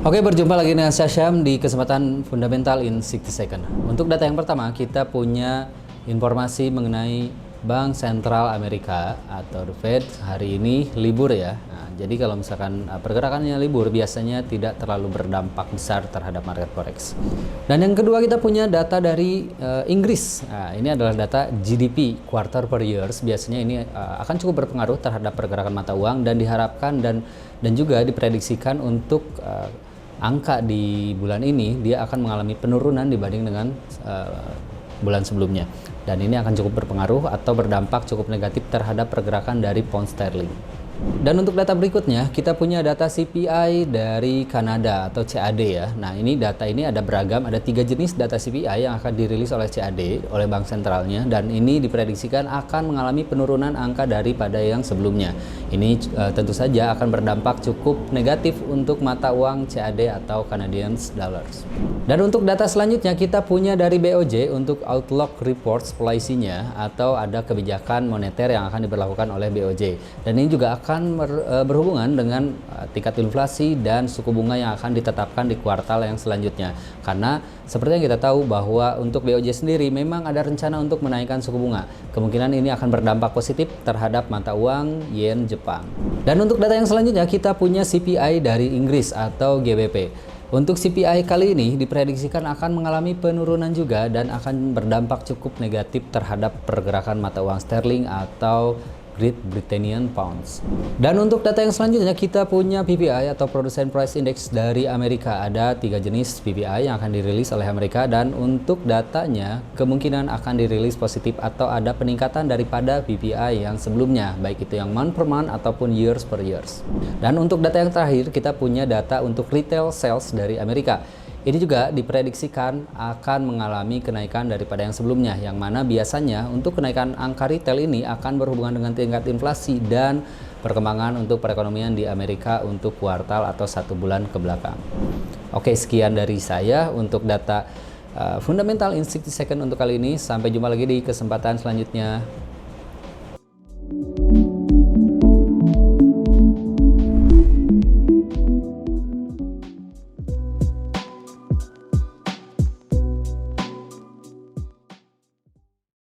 Oke, berjumpa lagi dengan saya Syam di kesempatan Fundamental in 60 Second. Untuk data yang pertama, kita punya informasi mengenai Bank Sentral Amerika atau The Fed hari ini libur ya. Nah, jadi kalau misalkan pergerakannya libur, biasanya tidak terlalu berdampak besar terhadap market forex. Dan yang kedua, kita punya data dari Inggris. Nah, ini adalah data GDP quarter per years. Biasanya ini akan cukup berpengaruh terhadap pergerakan mata uang dan diharapkan dan juga diprediksikan untuk angka di bulan ini dia akan mengalami penurunan dibanding dengan bulan sebelumnya, dan ini akan cukup berpengaruh atau berdampak cukup negatif terhadap pergerakan dari pound sterling. Dan untuk data berikutnya, kita punya data CPI dari Kanada atau CAD ya. Nah, ini data ini ada beragam, ada 3 jenis data CPI yang akan dirilis oleh CAD, oleh bank sentralnya, dan ini diprediksikan akan mengalami penurunan angka daripada yang sebelumnya. Ini tentu saja akan berdampak cukup negatif untuk mata uang CAD atau Canadian Dollars. Dan untuk data selanjutnya, kita punya dari BOJ untuk Outlook Reports Policy-nya, atau ada kebijakan moneter yang akan diberlakukan oleh BOJ. Dan ini juga akan berhubungan dengan tingkat inflasi dan suku bunga yang akan ditetapkan di kuartal yang selanjutnya. Karena seperti yang kita tahu bahwa untuk BOJ sendiri memang ada rencana untuk menaikkan suku bunga. Kemungkinan ini akan berdampak positif terhadap mata uang yen Jepang. Dan untuk data yang selanjutnya, kita punya CPI dari Inggris atau GBP. Untuk CPI kali ini diprediksikan akan mengalami penurunan juga dan akan berdampak cukup negatif terhadap pergerakan mata uang sterling atau Great Britannian Pounds. Dan untuk data yang selanjutnya, kita punya PPI atau Producer Price Index dari Amerika. Ada 3 jenis PPI yang akan dirilis oleh Amerika, dan untuk datanya kemungkinan akan dirilis positif atau ada peningkatan daripada PPI yang sebelumnya, baik itu yang month per month ataupun years per years. Dan untuk data yang terakhir, kita punya data untuk retail sales dari Amerika. Ini juga diprediksikan akan mengalami kenaikan daripada yang sebelumnya, yang mana biasanya untuk kenaikan angka retail ini akan berhubungan dengan tingkat inflasi dan perkembangan untuk perekonomian di Amerika untuk kuartal atau 1 bulan ke belakang. Oke, sekian dari saya untuk data Fundamental in 60 Second untuk kali ini. Sampai jumpa lagi di kesempatan selanjutnya.